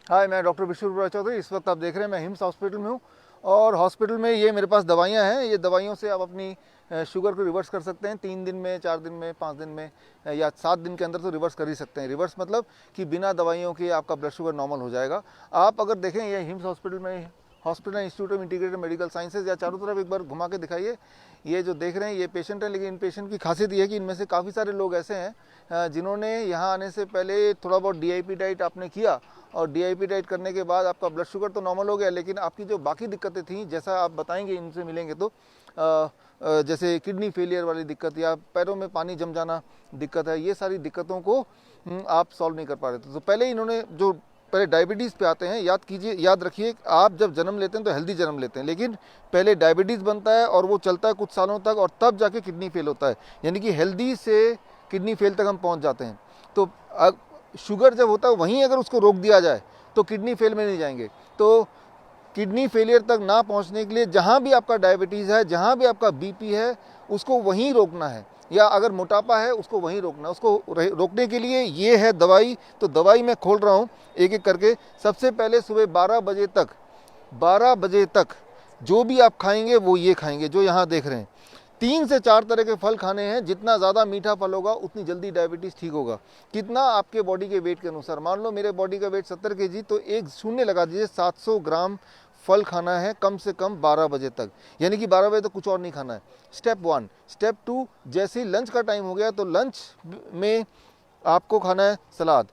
हाय, मैं डॉक्टर विश्व चौधरी। इस वक्त आप देख रहे हैं मैं हिम्स हॉस्पिटल में हूँ और हॉस्पिटल में ये मेरे पास दवाइयाँ हैं। ये दवाइयों से आप अपनी शुगर को रिवर्स कर सकते हैं 3 दिन में, 4 दिन में, 5 दिन में या 7 दिन के अंदर तो रिवर्स कर ही सकते हैं। रिवर्स मतलब कि बिना दवाइयों के आपका ब्लड शुगर नॉर्मल हो जाएगा। आप अगर देखें ये हिम्स हॉस्पिटल में, hospital institute of integrated medical sciences, या चारों तरफ एक बार घुमा के दिखाइए। ये जो देख रहे हैं ये पेशेंट है, लेकिन इन पेशेंट की खासियत ये है कि इनमें से काफ़ी सारे लोग ऐसे हैं जिन्होंने यहाँ आने से पहले थोड़ा बहुत DIP डाइट आपने किया और DIP डाइट करने के बाद आपका ब्लड शुगर तो नॉर्मल हो गया, लेकिन आपकी जो बाकी दिक्कतें थी, जैसा आप बताएंगे इनसे मिलेंगे तो जैसे किडनी फेलियर वाली दिक्कत या पैरों में पानी जम जाना दिक्कत है, ये सारी दिक्कतों को आप सॉल्व नहीं कर पा रहे थे। तो पहले इन्होंने जो पहले डायबिटीज़ पे आते हैं, याद कीजिए, याद रखिए, आप जब जन्म लेते हैं तो हेल्दी जन्म लेते हैं, लेकिन पहले डायबिटीज़ बनता है और वो चलता है कुछ सालों तक और तब जाके किडनी फेल होता है, यानी कि हेल्दी से किडनी फेल तक हम पहुंच जाते हैं। तो शुगर जब होता है वहीं अगर उसको रोक दिया जाए तो किडनी फेल में नहीं जाएंगे। तो किडनी फेलियर तक ना पहुंचने के लिए जहां भी आपका डायबिटीज़ है, जहां भी आपका BP है, उसको वहीं रोकना है, या अगर मोटापा है उसको वहीं रोकना है। उसको रोकने के लिए ये है दवाई। तो दवाई मैं खोल रहा हूँ एक एक करके। सबसे पहले सुबह 12 बजे तक जो भी आप खाएंगे वो ये खाएंगे जो यहाँ देख रहे हैं। 3 से 4 तरह के फल खाने हैं। जितना ज़्यादा मीठा फल होगा उतनी जल्दी डायबिटीज़ ठीक होगा। कितना? आपके बॉडी के वेट के अनुसार। मान लो मेरे बॉडी का वेट 70 kg, तो एक शून्य लगा दीजिए, 700 ग्राम फल खाना है कम से कम 12 बजे तक, यानी कि 12 बजे तक कुछ और नहीं खाना है। स्टेप 1। स्टेप 2, जैसे ही लंच का टाइम हो गया तो लंच में आपको खाना है सलाद।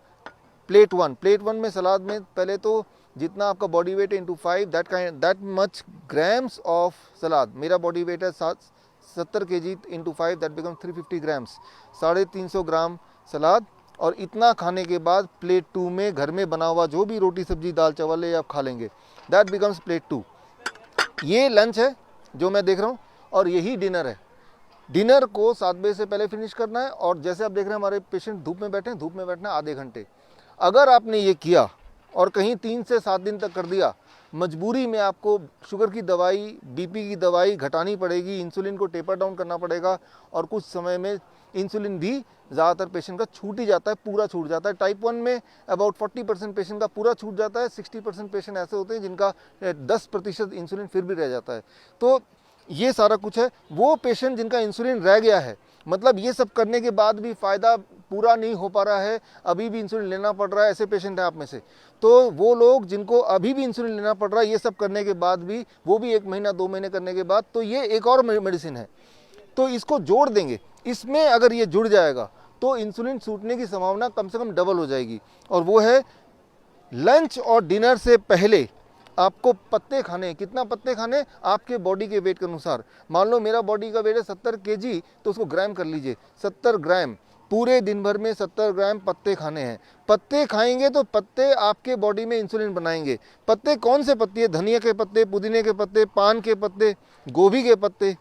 प्लेट 1 में सलाद में पहले तो जितना आपका बॉडी वेट है into 5, that much grams of सलाद। मेरा बॉडी वेट है 70 kg into 5, that become 350 grams, 350 gram सलाद। और इतना खाने के बाद प्लेट 2 में घर में बना हुआ जो भी रोटी सब्जी दाल चावल है आप खा लेंगे, दैट बिकम्स प्लेट 2। ये लंच है जो मैं देख रहा हूँ और यही डिनर है। डिनर को 7 बजे से पहले फिनिश करना है। और जैसे आप देख रहे हैं हमारे पेशेंट धूप में बैठे हैं, धूप में बैठना है आधे घंटे। अगर आपने ये किया और कहीं 3 से 7 दिन तक कर दिया, मजबूरी में आपको शुगर की दवाई, BP की दवाई घटानी पड़ेगी, इंसुलिन को टेपर डाउन करना पड़ेगा। और कुछ समय में इंसुलिन भी ज़्यादातर पेशेंट का छूट ही जाता है, पूरा छूट जाता है। टाइप 1 में अबाउट 40% पेशेंट का पूरा छूट जाता है। 60% पेशेंट ऐसे होते हैं जिनका 10% इंसुलिन फिर भी रह जाता है। तो ये सारा कुछ है। वो पेशेंट जिनका इंसुलिन रह गया है, मतलब ये सब करने के बाद भी फ़ायदा पूरा नहीं हो पा रहा है, अभी भी इंसुलिन लेना पड़ रहा है, ऐसे पेशेंट हैं आप में से, तो वो लोग जिनको अभी भी इंसुलिन लेना पड़ रहा है ये सब करने के बाद भी, वो भी 1 महीना 2 महीने करने के बाद, तो ये एक और मेडिसिन है। तो इसको जोड़ देंगे, इसमें अगर ये जुड़ जाएगा तो इंसुलिन छूटने की संभावना कम से कम डबल हो जाएगी। और वो है लंच और डिनर से पहले आपको पत्ते खाने। कितना पत्ते खाने? आपके बॉडी के वेट के अनुसार। मान लो मेरा बॉडी का वेट है 70 kg, तो उसको ग्राम कर लीजिए, 70 ग्राम। पूरे दिन भर में 70 ग्राम पत्ते खाने हैं। पत्ते खाएंगे तो पत्ते आपके बॉडी में इंसुलिन बनाएंगे। पत्ते कौन से पत्ते? धनिया के पत्ते, पुदीने के पत्ते, पान के पत्ते, गोभी के पत्ते,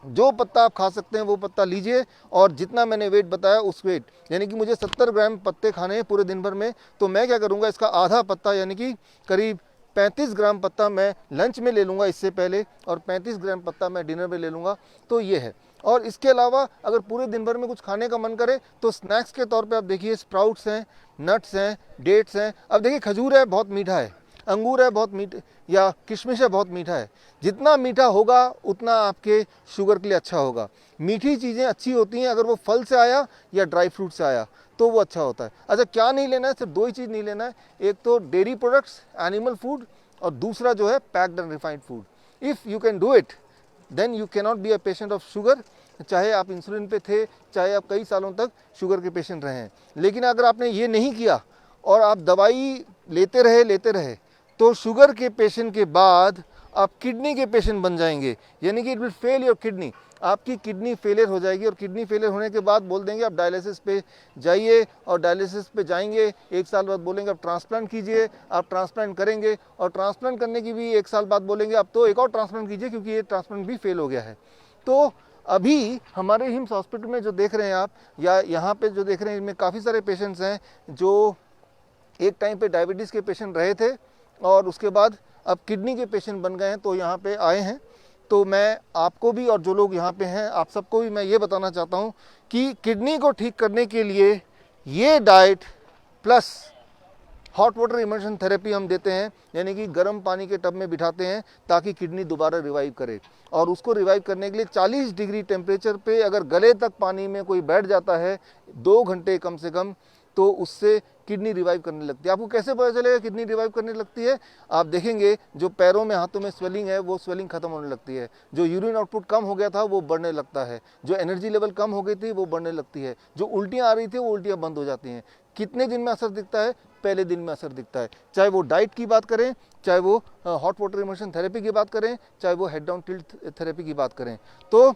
जो पत्ता आप खा सकते हैं वो पत्ता लीजिए। और जितना मैंने वेट बताया उस वेट, यानी कि मुझे 70 ग्राम पत्ते खाने हैं पूरे दिन भर में, तो मैं क्या करूँगा, इसका आधा पत्ता यानी कि करीब 35 ग्राम पत्ता मैं लंच में ले लूँगा इससे पहले, और 35 ग्राम पत्ता मैं डिनर में ले लूँगा। तो ये है। और इसके अलावा अगर पूरे दिन भर में कुछ खाने का मन करे तो स्नैक्स के तौर पे आप देखिए, स्प्राउट्स हैं, नट्स हैं, डेट्स हैं। अब देखिए खजूर है, बहुत मीठा है, अंगूर है बहुत मीठा, या किशमिश है बहुत मीठा है। जितना मीठा होगा उतना आपके शुगर के लिए अच्छा होगा। मीठी चीज़ें अच्छी होती हैं अगर वो फल से आया या ड्राई फ्रूट से आया तो वो अच्छा होता है। अच्छा, क्या नहीं लेना है? सिर्फ 2 ही चीज़ नहीं लेना है। एक तो डेयरी प्रोडक्ट्स, एनिमल फूड, और दूसरा जो है packed and refined food. If you can do it then you can not be a patient of sugar, चाहे आप इंसुलिन पे थे, चाहे आप कई सालों तक शुगर के पेशेंट रहे हैं। लेकिन अगर आपने ये नहीं किया और आप दवाई लेते रहे तो शुगर के पेशेंट के बाद आप किडनी के पेशेंट बन जाएंगे, यानी कि it will fail your kidney. आपकी किडनी फेलियर हो जाएगी और किडनी फेलियर होने के बाद बोल देंगे आप डायलिसिस पे जाइए, और डायलिसिस पे जाएंगे 1 साल बाद बोलेंगे आप ट्रांसप्लांट कीजिए, आप ट्रांसप्लांट करेंगे, और ट्रांसप्लांट करने की भी 1 साल बाद बोलेंगे आप तो एक और ट्रांसप्लांट कीजिए क्योंकि ये ट्रांसप्लांट भी फेल हो गया है। तो अभी हमारे हिम्स हॉस्पिटल में जो देख रहे हैं आप, या यहाँ पे जो देख रहे हैं, इनमें काफ़ी सारे पेशेंट्स हैं जो एक टाइम पे डायबिटीज़ के पेशेंट रहे थे और उसके बाद अब किडनी के पेशेंट बन गए हैं, तो यहाँ पे आए हैं। तो मैं आपको भी और जो लोग यहाँ पे हैं आप सबको भी मैं ये बताना चाहता हूँ कि किडनी को ठीक करने के लिए ये diet plus hot water immersion therapy हम देते हैं, यानी कि गर्म पानी के टब में बिठाते हैं ताकि किडनी दोबारा रिवाइव करे। और उसको रिवाइव करने के लिए 40 डिग्री टेम्परेचर पे अगर गले तक पानी में कोई बैठ जाता है 2 घंटे कम से कम, तो उससे किडनी रिवाइव करने लगती है। आपको कैसे पता चलेगा किडनी रिवाइव करने लगती है? आप देखेंगे जो पैरों में हाथों में स्वेलिंग है वो स्वेलिंग खत्म होने लगती है, जो यूरिन आउटपुट कम हो गया था वो बढ़ने लगता है, जो एनर्जी लेवल कम हो गई थी वो बढ़ने लगती है, जो उल्टियाँ आ रही थी वो उल्टियाँ बंद हो जाती हैं। कितने दिन में असर दिखता है? पहले दिन में असर दिखता है। चाहे वो डाइट की बात करें, चाहे वो हॉट वाटर इमर्शन थेरेपी की बात करें, चाहे वो हेड डाउन टिल्ट थेरेपी की बात करें। तो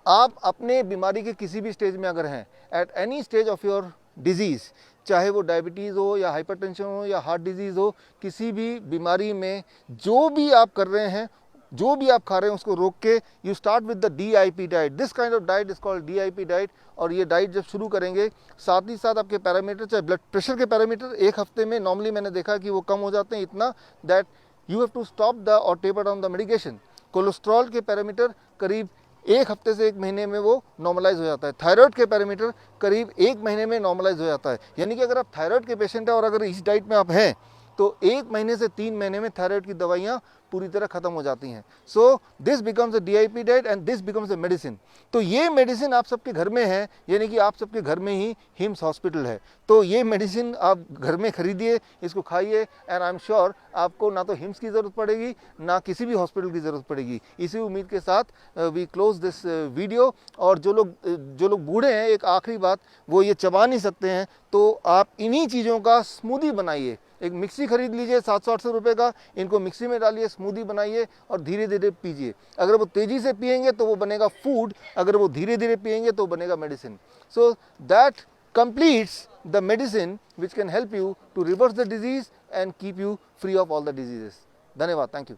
आप अपने बीमारी के किसी भी स्टेज में अगर हैं, at any stage of your disease, चाहे वो डायबिटीज़ हो या हाइपरटेंशन हो या हार्ट डिजीज़ हो, किसी भी बीमारी में जो भी आप कर रहे हैं, जो भी आप खा रहे हैं उसको रोक के you start with the DIP diet. This kind of diet is called DIP diet. और ये डाइट जब शुरू करेंगे, साथ ही साथ आपके पैरामीटर, चाहे ब्लड प्रेशर के पैरामीटर 1 हफ्ते में नॉर्मली मैंने देखा कि वो कम हो जाते हैं इतना that you have to stop the और taper down the medication. Cholesterol के पैरामीटर करीब 1 हफ्ते से 1 महीने में वो नॉर्मलाइज हो जाता है। थायराइड के पैरामीटर करीब 1 महीने में नॉर्मलाइज हो जाता है। यानी कि अगर आप थायराइड के पेशेंट हैं और अगर इस डाइट में आप हैं तो 1 महीने से 3 महीने में थायराइड की दवाइयाँ पूरी तरह खत्म हो जाती हैं। So this becomes a DIP diet and this becomes a medicine. तो ये मेडिसिन आप सबके घर में है, यानी कि आप सबके घर में ही हिम्स हॉस्पिटल है। तो ये मेडिसिन आप घर में खरीदिए, इसको खाइए, एंड आई एम श्योर आपको ना तो हिम्स की ज़रूरत पड़ेगी ना किसी भी हॉस्पिटल की ज़रूरत पड़ेगी। इसी उम्मीद के साथ वी क्लोज दिस वीडियो। और जो लोग बूढ़े हैं, एक आखिरी बात, वो ये चबा नहीं सकते हैं, तो आप इन्हीं चीज़ों का स्मूदी बनाइए। एक मिक्सी खरीद लीजिए 700-800 रुपये का, इनको मिक्सी में डालिए, स्मूदी बनाइए और धीरे धीरे पीजिए। अगर वो तेज़ी से पिएंगे तो वो बनेगा फूड, अगर वो धीरे धीरे पिएंगे तो बनेगा medicine. So that completes the medicine which can help you to reverse the disease and keep you free of all the diseases. धन्यवाद, थैंक यू।